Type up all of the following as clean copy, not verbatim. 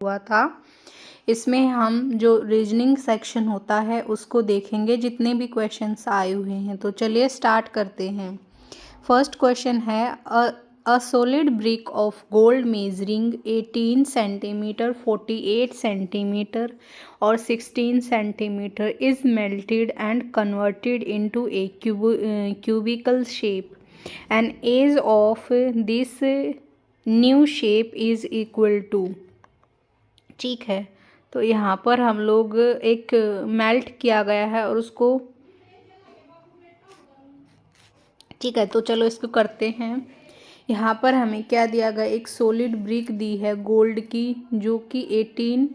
हुआ था। इसमें हम जो रीजनिंग सेक्शन होता है उसको देखेंगे, जितने भी क्वेश्चंस आए हुए हैं। तो चलिए स्टार्ट करते हैं। फर्स्ट क्वेश्चन है, a solid brick of gold measuring 18 centimetre, 48 centimetre और 16 centimetre is melted and converted into a cubical shape and age of this new shape is equal to. ठीक है, तो यहाँ पर हम लोग एक मेल्ट किया गया है और उसको, ठीक है, तो चलो इसको करते हैं। यहाँ पर हमें क्या दिया गया, एक सॉलिड ब्रिक दी है गोल्ड की जो कि 18,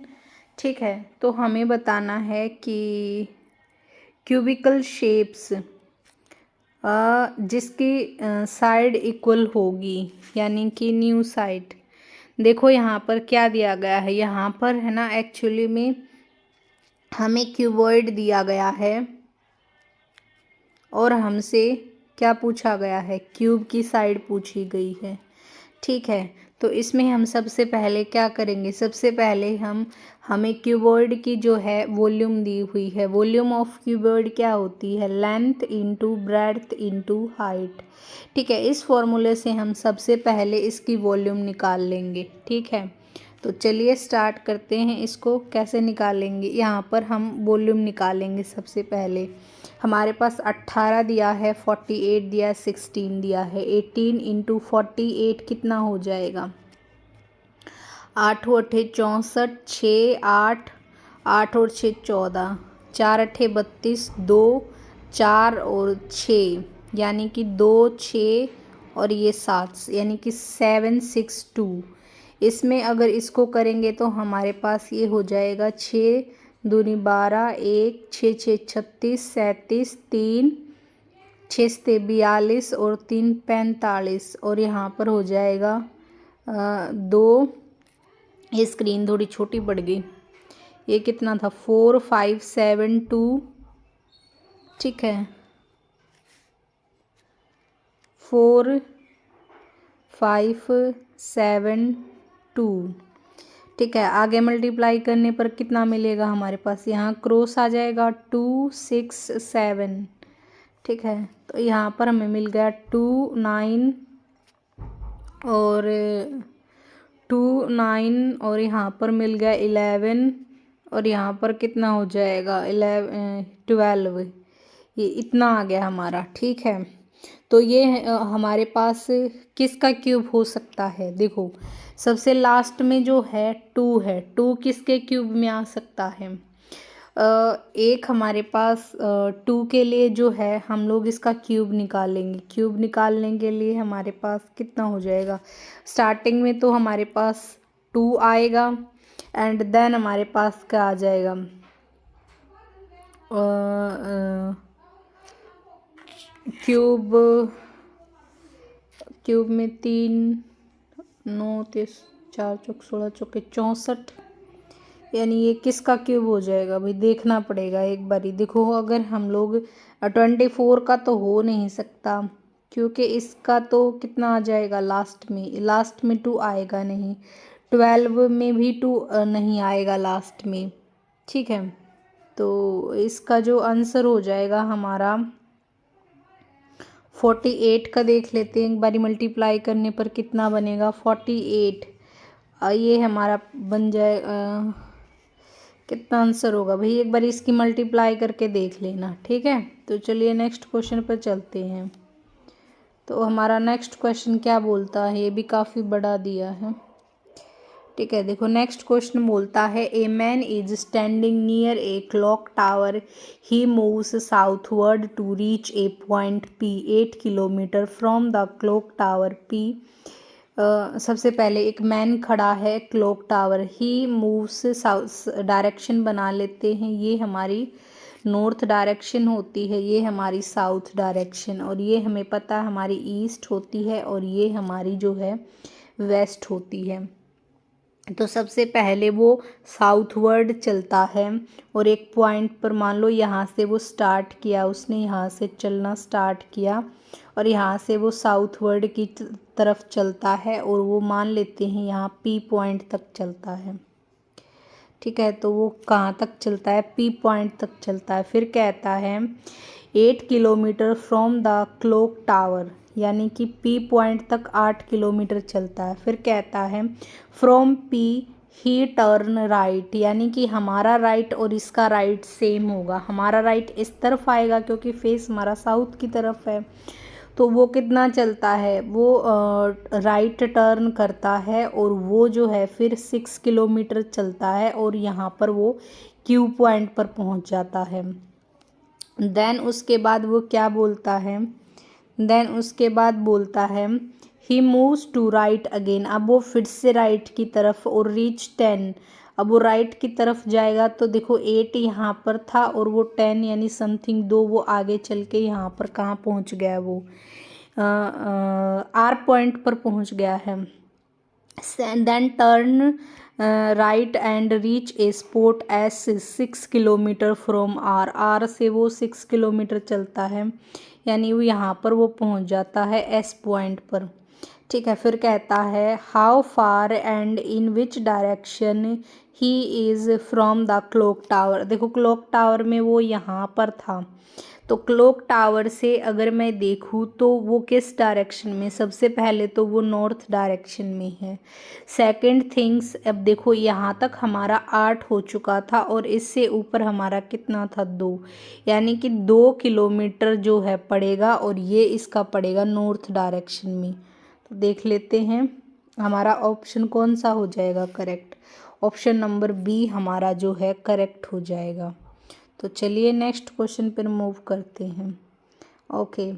ठीक है, तो हमें बताना है कि क्यूबिकल शेप्स जिसकी साइड इक्वल होगी, यानी कि न्यू साइड। देखो यहाँ पर क्या दिया गया है, यहाँ पर है ना एक्चुअली में हमें क्यूबॉइड दिया गया है और हमसे क्या पूछा गया है, क्यूब की साइड पूछी गई है। ठीक है, तो इसमें हम सबसे पहले क्या करेंगे, सबसे पहले हमें क्यूबॉइड की जो है वॉल्यूम दी हुई है। वॉल्यूम ऑफ क्यूबॉइड क्या होती है, length into breadth into height. ठीक है, इस फॉर्मूले से हम सबसे पहले इसकी वॉल्यूम निकाल लेंगे। ठीक है, तो चलिए स्टार्ट करते हैं। इसको कैसे निकालेंगे, यहाँ पर हम वॉल्यूम निकालेंगे। सबसे पहले हमारे पास 18 दिया है, 48 दिया है, 16 दिया है। 18 इंटू 48 कितना हो जाएगा, 8 8 64, 6 8, 8 और 6 14, 4 8 32, 2 4 और 6, यानी कि 2 6 और ये 7, यानी कि 762। इसमें अगर इसको करेंगे तो हमारे पास ये हो जाएगा 6 दूनी 12, 1 6 6 36, 37, 3 6 से 42 और 3 45, और यहाँ पर हो जाएगा 2, ये स्क्रीन थोड़ी छोटी पड़ गई, ये कितना था 4 5 7 2। ठीक है, 4 5 7 2। ठीक है, आगे मल्टीप्लाई करने पर कितना मिलेगा हमारे पास, यहाँ क्रॉस आ जाएगा 2 6 7। ठीक है, तो यहाँ पर हमें मिल गया 2 9 और 2 9 और यहाँ पर मिल गया 11 और यहाँ पर कितना हो जाएगा 12, ये इतना आ गया हमारा। ठीक है, तो ये हमारे पास किसका क्यूब हो सकता है, देखो सबसे लास्ट में जो है 2 है, 2 किसके क्यूब में आ सकता है, एक हमारे पास 2 के लिए जो है हम लोग इसका क्यूब निकालेंगे। क्यूब निकालने के लिए हमारे पास कितना हो जाएगा, स्टार्टिंग में तो हमारे पास 2 आएगा एंड देन हमारे पास क्या आ जाएगा, क्यूब में 3 9 3 4 चौक 16 चौके 64, यानी ये किसका क्यूब हो जाएगा भाई, देखना पड़ेगा एक बारी। देखो अगर हम लोग 24 का तो हो नहीं सकता, क्योंकि इसका तो कितना आ जाएगा, लास्ट में 2 आएगा नहीं, 12 में भी 2 नहीं आएगा लास्ट में। ठीक है, तो इसका जो आंसर हो जाएगा हमारा 48 का देख लेते हैं एक बारी, मल्टीप्लाई करने पर कितना बनेगा 48, ये हमारा बन जाए कितना आंसर होगा भाई, एक बार इसकी मल्टीप्लाई करके देख लेना। ठीक है, तो चलिए नेक्स्ट क्वेश्चन पर चलते हैं। तो हमारा नेक्स्ट क्वेश्चन क्या बोलता है, ये भी काफ़ी बड़ा दिया है। ठीक है, देखो नेक्स्ट क्वेश्चन बोलता है, a man is standing near a clock tower, he moves southward to reach a point P 8 kilometre from the clock tower P. सबसे पहले एक मैन खड़ा है clock tower, he moves south direction बना लेते हैं, ये हमारी नॉर्थ डायरेक्शन होती है, ये हमारी साउथ डायरेक्शन, और ये हमें पता है हमारी ईस्ट होती है और ये हमारी जो है वेस्ट होती है। तो सबसे पहले वो साउथवर्ड चलता है और एक पॉइंट पर, मान लो यहाँ से वो स्टार्ट किया, उसने यहाँ से चलना स्टार्ट किया और यहाँ से वो साउथवर्ड की तरफ चलता है और वो मान लेते हैं यहाँ पी पॉइंट तक चलता है। ठीक है, तो वो कहाँ तक चलता है, पी पॉइंट तक चलता है। फिर कहता है 8 kilometre from the clock tower, यानी कि पी पॉइंट तक 8 किलोमीटर चलता है। फिर कहता है from P he turn right, यानी कि हमारा राइट और इसका राइट सेम होगा। हमारा राइट इस तरफ आएगा क्योंकि फेस हमारा साउथ की तरफ है। तो वो कितना चलता है, वो राइट टर्न करता है और वो जो है फिर 6 किलोमीटर चलता है और यहाँ पर वो क्यू पॉइंट पर पहुँच जाता है। देन उसके बाद वो क्या बोलता है, देन उसके बाद बोलता है he moves to right again, अब वो फिर से राइट की तरफ और रीच 10, अब वो राइट की तरफ जाएगा। तो देखो 8 यहाँ पर था और वो 10 यानी समथिंग 2 वो आगे चल के यहाँ पर कहाँ पहुँच गया, वो आर पॉइंट पर पहुँच गया है। Then turn right and reach a spot S 6 kilometre from R, R से वो 6 किलोमीटर चलता है, यानी वो यहाँ पर वो पहुँच जाता है एस पॉइंट पर। ठीक है, फिर कहता है how far and in which direction he is from the clock tower. देखो क्लॉक टावर में वो यहाँ पर था, तो क्लॉक टावर से अगर मैं देखूँ तो वो किस डायरेक्शन में, सबसे पहले तो वो नॉर्थ डायरेक्शन में है। सेकंड थिंग्स, अब देखो यहाँ तक हमारा 8 हो चुका था और इससे ऊपर हमारा कितना था 2, यानी कि 2 किलोमीटर जो है पड़ेगा और ये इसका पड़ेगा नॉर्थ डायरेक्शन में। तो देख लेते हैं हमारा ऑप्शन कौन सा हो जाएगा करेक्ट। ऑप्शन नंबर बी हमारा जो है करेक्ट हो जाएगा। तो चलिए नेक्स्ट क्वेश्चन पर मूव करते हैं। ओके,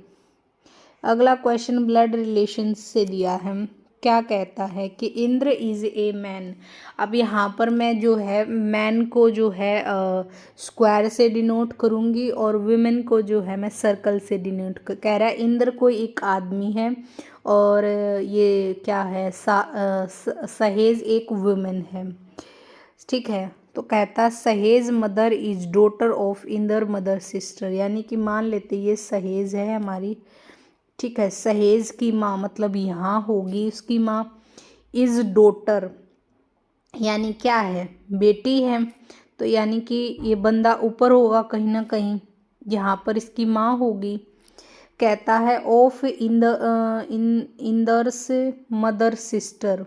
अगला क्वेश्चन ब्लड रिलेशन से दिया है। क्या कहता है कि इंद्र इज ए मैन। अब यहाँ पर मैं जो है मैन को जो है स्क्वायर से डिनोट करूँगी और विमेन को जो है मैं सर्कल से डिनोट कह रहा है इंद्र कोई एक आदमी है और ये क्या है सहेज एक वुमेन है। ठीक है, तो कहता सहेज mother is daughter of Inder mother sister, यानी कि मान लेते ये सहेज है हमारी। ठीक है, सहेज की माँ मतलब यहाँ होगी उसकी माँ, इज डॉटर यानी क्या है, बेटी है। तो यानी कि ये बंदा ऊपर होगा कहीं ना कहीं, यहाँ पर इसकी माँ होगी। कहता है ऑफ इंदर्स मदर सिस्टर,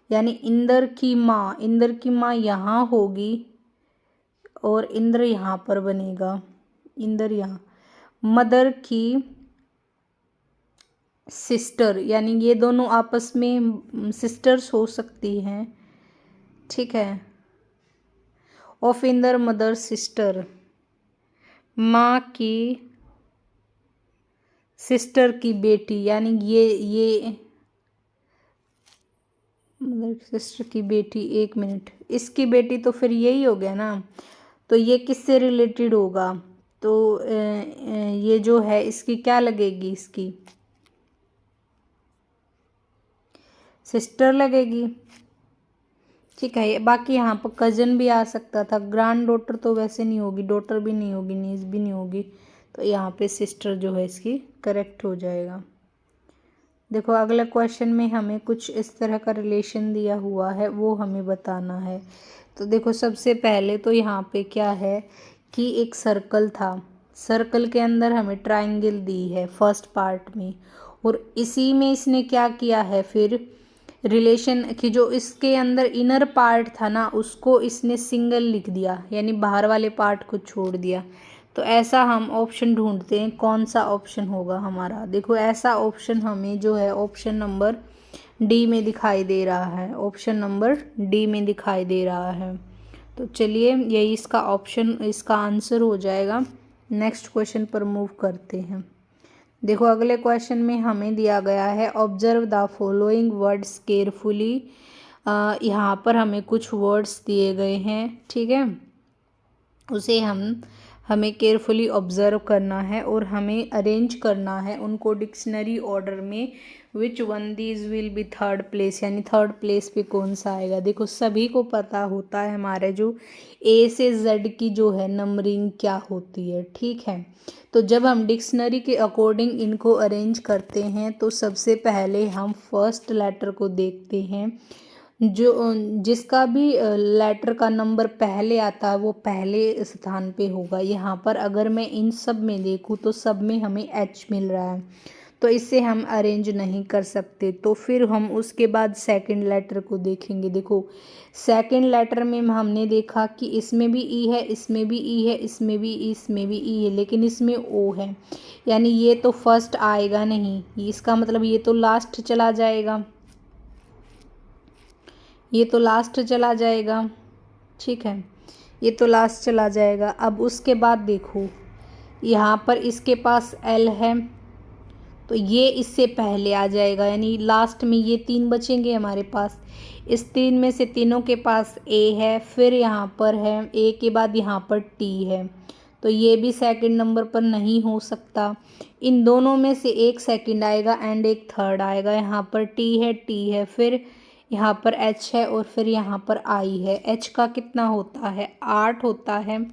यानी इंद्र की माँ यहाँ होगी और इंद्र यहाँ पर बनेगा, इंद्र यहाँ मदर की सिस्टर, यानी ये दोनों आपस में सिस्टर्स हो सकती हैं। ठीक है, ऑफ इंदर मदर सिस्टर, माँ की सिस्टर की बेटी, यानी ये मदर सिस्टर की बेटी, एक मिनट, इसकी बेटी तो फिर यही हो गया ना। तो ये किससे रिलेटेड होगा, तो ये जो है इसकी क्या लगेगी, इसकी सिस्टर लगेगी। ठीक है, बाकी यहाँ पर कज़न भी आ सकता था, ग्रैंड डॉटर तो वैसे नहीं होगी, डॉटर भी नहीं होगी, नीस भी नहीं होगी, तो यहाँ पे सिस्टर जो है इसकी करेक्ट हो जाएगा। देखो अगले क्वेश्चन में हमें कुछ इस तरह का रिलेशन दिया हुआ है, वो हमें बताना है। तो देखो सबसे पहले तो यहाँ पे क्या है कि एक सर्कल था, सर्कल के अंदर हमें ट्राइंगल दी है फर्स्ट पार्ट में, और इसी में इसने क्या किया है फिर रिलेशन कि जो इसके अंदर इनर पार्ट था ना उसको इसने सिंगल लिख दिया, यानी बाहर वाले पार्ट को छोड़ दिया। तो ऐसा हम ऑप्शन ढूंढते हैं कौन सा ऑप्शन होगा हमारा। देखो ऐसा ऑप्शन हमें जो है ऑप्शन नंबर डी में दिखाई दे रहा है, ऑप्शन नंबर डी में दिखाई दे रहा है। तो चलिए यही इसका ऑप्शन, इसका आंसर हो जाएगा। नेक्स्ट क्वेश्चन पर मूव करते हैं। देखो अगले क्वेश्चन में हमें दिया गया है observe the following words carefully. यहाँ पर हमें कुछ वर्ड्स दिए गए हैं, ठीक है, उसे हमें केयरफुली ऑब्जर्व करना है और हमें अरेंज करना है उनको डिक्शनरी ऑर्डर में। Which one these will be third place, यानी थर्ड प्लेस पे कौन सा आएगा। देखो सभी को पता होता है हमारे जो ए से जेड की जो है नंबरिंग क्या होती है, ठीक है। तो जब हम डिक्शनरी के अकॉर्डिंग इनको अरेंज करते हैं तो सबसे पहले हम फर्स्ट लेटर को देखते हैं जो जिसका भी लेटर का नंबर पहले आता है वो पहले स्थान पे होगा। यहाँ पर अगर मैं इन सब में देखूँ तो सब में हमें एच मिल रहा है, तो इससे हम अरेंज नहीं कर सकते। तो फिर हम उसके बाद सेकंड लेटर को देखेंगे। देखो सेकंड लेटर में हमने देखा कि इसमें भी ई है, इसमें भी ई है, इसमें भी ई है, लेकिन इसमें ओ है, यानी ये तो फर्स्ट आएगा नहीं, इसका मतलब ये तो लास्ट चला जाएगा, ये तो लास्ट चला जाएगा। ठीक है, ये तो लास्ट चला जाएगा। अब उसके बाद देखो यहाँ पर इसके पास एल है, तो ये इससे पहले आ जाएगा, यानी लास्ट में ये तीन बचेंगे हमारे पास। इस तीन में से तीनों के पास ए है, फिर यहाँ पर है ए के बाद यहाँ पर टी है, तो ये भी सेकंड नंबर पर नहीं हो सकता। इन दोनों में से एक सेकंड आएगा एंड एक थर्ड आएगा। यहाँ पर टी है, फिर यहाँ पर एच है और फिर यहाँ पर आई है। एच का कितना होता है 8 होता है,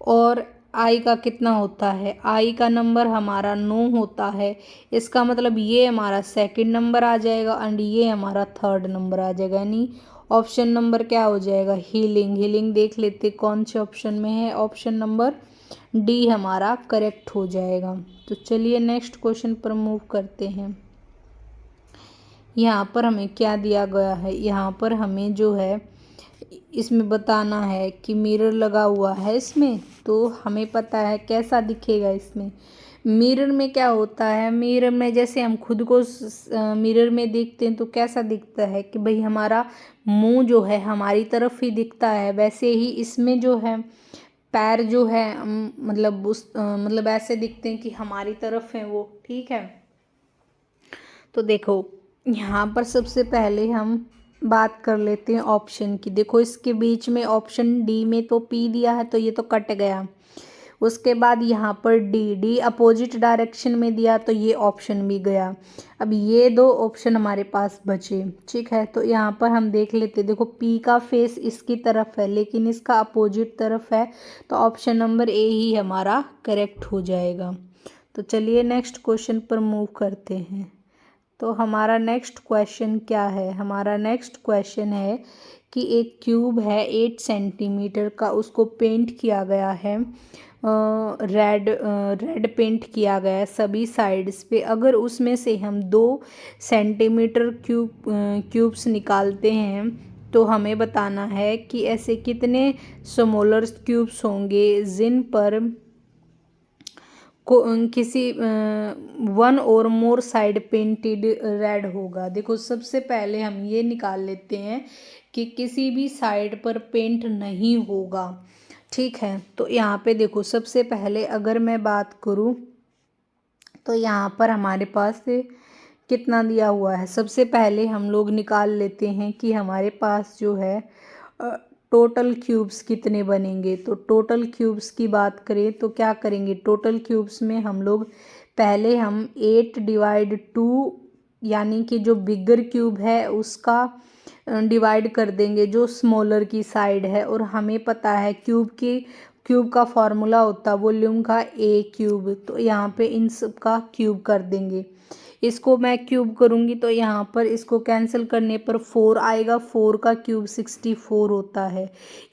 और आई का कितना होता है, आई का नंबर हमारा 9 होता है। इसका मतलब ये हमारा सेकंड नंबर आ जाएगा एंड ये हमारा थर्ड नंबर आ जाएगा, यानी ऑप्शन नंबर क्या हो जाएगा, हीलिंग। हीलिंग देख लेते कौन से ऑप्शन में है, ऑप्शन नंबर डी हमारा करेक्ट हो जाएगा। तो चलिए नेक्स्ट क्वेश्चन पर मूव करते हैं। यहाँ पर हमें क्या दिया गया है, यहाँ पर हमें जो है इसमें बताना है कि मिरर लगा हुआ है इसमें, तो हमें पता है कैसा दिखेगा इसमें। मिरर में क्या होता है, मिरर में जैसे हम खुद को मिरर में देखते हैं तो कैसा दिखता है कि भाई हमारा मुंह जो है हमारी तरफ ही दिखता है, वैसे ही इसमें जो है पैर जो है मतलब मतलब ऐसे दिखते हैं कि हमारी तरफ है वो। ठीक है, तो देखो यहाँ पर सबसे पहले हम बात कर लेते हैं ऑप्शन की। देखो इसके बीच में ऑप्शन डी में तो पी दिया है, तो ये तो कट गया। उसके बाद यहाँ पर डी अपोजिट डायरेक्शन में दिया, तो ये ऑप्शन भी गया। अब ये दो ऑप्शन हमारे पास बचे। ठीक है, तो यहाँ पर हम देख लेते, देखो पी का फेस इसकी तरफ है लेकिन इसका अपोजिट तरफ है, तो ऑप्शन नंबर ए ही हमारा करेक्ट हो जाएगा। तो चलिए नेक्स्ट क्वेश्चन पर मूव करते हैं। तो हमारा नेक्स्ट क्वेश्चन क्या है, हमारा नेक्स्ट क्वेश्चन है कि एक क्यूब है 8 सेंटीमीटर का, उसको पेंट किया गया है रेड पेंट किया गया है सभी साइड्स पे। अगर उसमें से हम 2 सेंटीमीटर क्यूब्स निकालते हैं तो हमें बताना है कि ऐसे कितने स्मॉलर क्यूब्स होंगे जिन पर को किसी 1 और मोर साइड पेंटेड रेड होगा। देखो सबसे पहले हम ये निकाल लेते हैं कि किसी भी साइड पर पेंट नहीं होगा। ठीक है, तो यहाँ पे देखो सबसे पहले अगर मैं बात करूँ तो यहाँ पर हमारे पास कितना दिया हुआ है। सबसे पहले हम लोग निकाल लेते हैं कि हमारे पास जो है टोटल क्यूब्स कितने बनेंगे। तो टोटल क्यूब्स की बात करें तो क्या करेंगे, टोटल क्यूब्स में हम लोग पहले हम 8/2 यानी कि जो बिगर क्यूब है उसका डिवाइड कर देंगे जो स्मॉलर की साइड है। और हमें पता है क्यूब का फॉर्मूला होता है वॉल्यूम का ए क्यूब, तो यहाँ पे इन सब का क्यूब कर देंगे। इसको मैं क्यूब करूँगी तो यहाँ पर इसको कैंसिल करने पर 4 आएगा, 4 का क्यूब 64 होता है,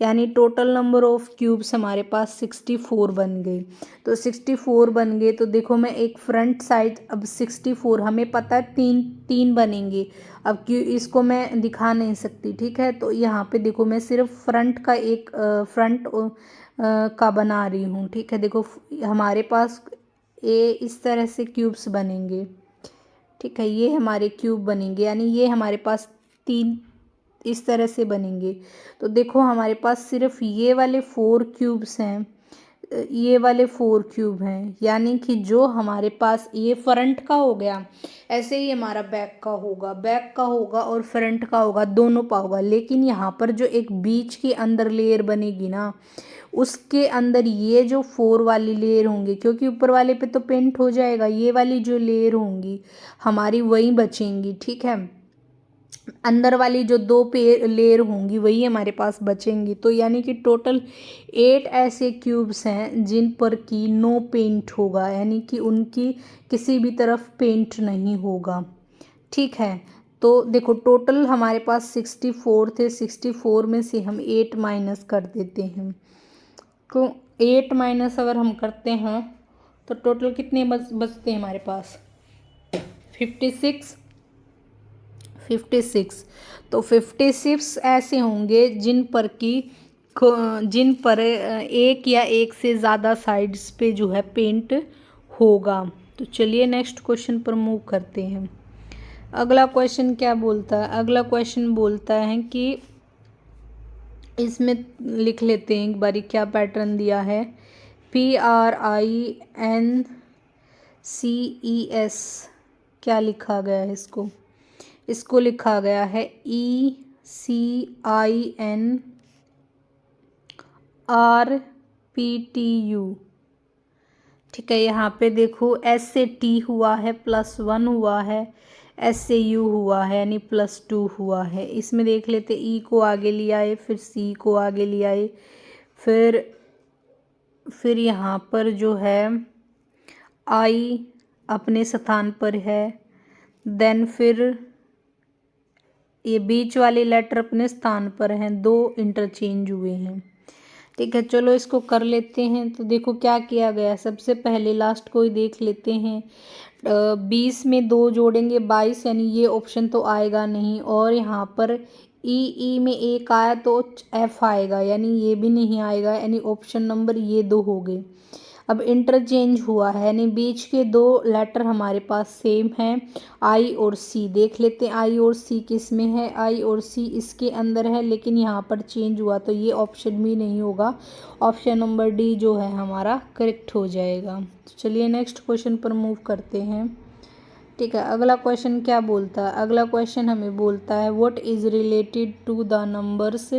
यानी टोटल नंबर ऑफ क्यूब्स हमारे पास 64 बन गए। तो 64 बन गए, तो देखो मैं एक फ्रंट साइड, अब 64 हमें पता है तीन बनेंगे, अब क्यों इसको मैं दिखा नहीं सकती। ठीक है, तो यहाँ पे देखो मैं सिर्फ फ्रंट का एक फ्रंट का बना रही हूँ। ठीक है, देखो हमारे पास इस तरह से क्यूब्स बनेंगे। ठीक है, ये हमारे क्यूब बनेंगे, यानी ये हमारे पास 3 इस तरह से बनेंगे। तो देखो हमारे पास सिर्फ ये वाले 4 क्यूब्स हैं, ये वाले 4 क्यूब हैं, यानी कि जो हमारे पास ये फ्रंट का हो गया, ऐसे ही हमारा बैक का होगा और फ्रंट का होगा, दोनों का होगा। लेकिन यहाँ पर जो एक बीच के अंदर लेयर बनेगी ना, उसके अंदर ये जो 4 वाली लेयर होंगी, क्योंकि ऊपर वाले पे तो पेंट हो जाएगा, ये वाली जो लेयर होंगी हमारी वही बचेंगी। ठीक है, अंदर वाली जो 2 लेयर होंगी वही हमारे पास बचेंगी। तो यानी कि टोटल 8 ऐसे क्यूब्स हैं जिन पर कि नो पेंट होगा, यानी कि उनकी किसी भी तरफ पेंट नहीं होगा। ठीक है, तो देखो टोटल हमारे पास 64 थे, 64 में से हम 8 माइनस कर देते हैं। तो 8 माइनस अगर हम करते हैं तो टोटल कितने बचते हैं हमारे पास? 56। तो 56 ऐसे होंगे जिन पर एक या एक से ज़्यादा साइड्स पे जो है पेंट होगा। तो चलिए नेक्स्ट क्वेश्चन पर मूव करते हैं। अगला क्वेश्चन क्या बोलता है? अगला क्वेश्चन बोलता है कि इसमें लिख लेते हैं एक बारी क्या पैटर्न दिया है। PRINCES क्या लिखा गया है इसको? इसको लिखा गया है ECINRPTU। ठीक है, यहाँ पे देखो S से T हुआ है +1 हुआ है, S से U हुआ है यानी +2 हुआ है। इसमें देख लेते E को आगे लिया है, फिर C को आगे लिया है, फिर यहाँ पर जो है I अपने स्थान पर है, देन फिर ये बीच वाले लेटर अपने स्थान पर हैं, 2 इंटरचेंज हुए हैं। ठीक है, चलो इसको कर लेते हैं। तो देखो क्या किया गया। सबसे पहले लास्ट को ही देख लेते हैं। 20 में 2 जोड़ेंगे 22, यानी ये ऑप्शन तो आएगा नहीं। और यहाँ पर ई में 1 आया तो F आएगा, यानी ये भी नहीं आएगा, यानी ऑप्शन नंबर ये 2 हो गए। अब इंटरचेंज हुआ है यानी बीच के 2 लेटर हमारे पास सेम हैं, आई और सी। देख लेते हैं आई और सी किस में है। आई और सी इसके अंदर है, लेकिन यहाँ पर चेंज हुआ तो ये ऑप्शन भी नहीं होगा। ऑप्शन नंबर डी जो है हमारा करेक्ट हो जाएगा। तो चलिए नेक्स्ट क्वेश्चन पर मूव करते हैं। ठीक है, अगला क्वेश्चन क्या बोलता है? अगला क्वेश्चन हमें बोलता है what is related to the numbers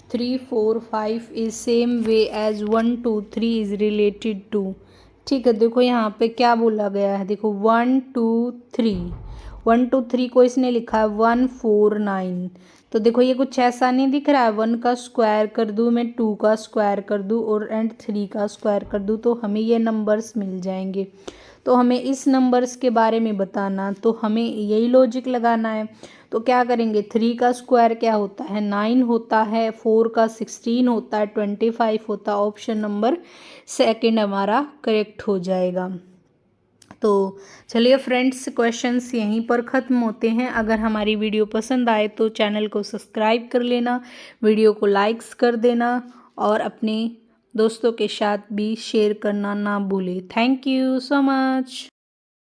3, 4, 5 is same way as 1, 2, 3 is related to. ठीक है, देखो यहाँ पे क्या बोला गया है। देखो 1, 2, 3, 1, 2, 3 को इसने लिखा है 1, 4, 9। तो देखो ये कुछ ऐसा नहीं दिख रहा है 1 का स्क्वायर कर दूँ मैं, 2 का स्क्वायर कर दूँ और एंड 3 का स्क्वायर कर दूँ तो हमें ये नंबर्स मिल जाएंगे। तो हमें इस नंबर्स के बारे में बताना, तो हमें यही लॉजिक लगाना है। तो क्या करेंगे, 3 का स्क्वायर क्या होता है? 9 होता है, 4 का 16 होता है, 25 होता है। ऑप्शन नंबर सेकंड हमारा करेक्ट हो जाएगा। तो चलिए फ्रेंड्स, क्वेश्चंस यहीं पर ख़त्म होते हैं। अगर हमारी वीडियो पसंद आए तो चैनल को सब्सक्राइब कर लेना, वीडियो को लाइक्स कर देना और अपने दोस्तों के साथ भी शेयर करना ना भूलें। Thank you so much.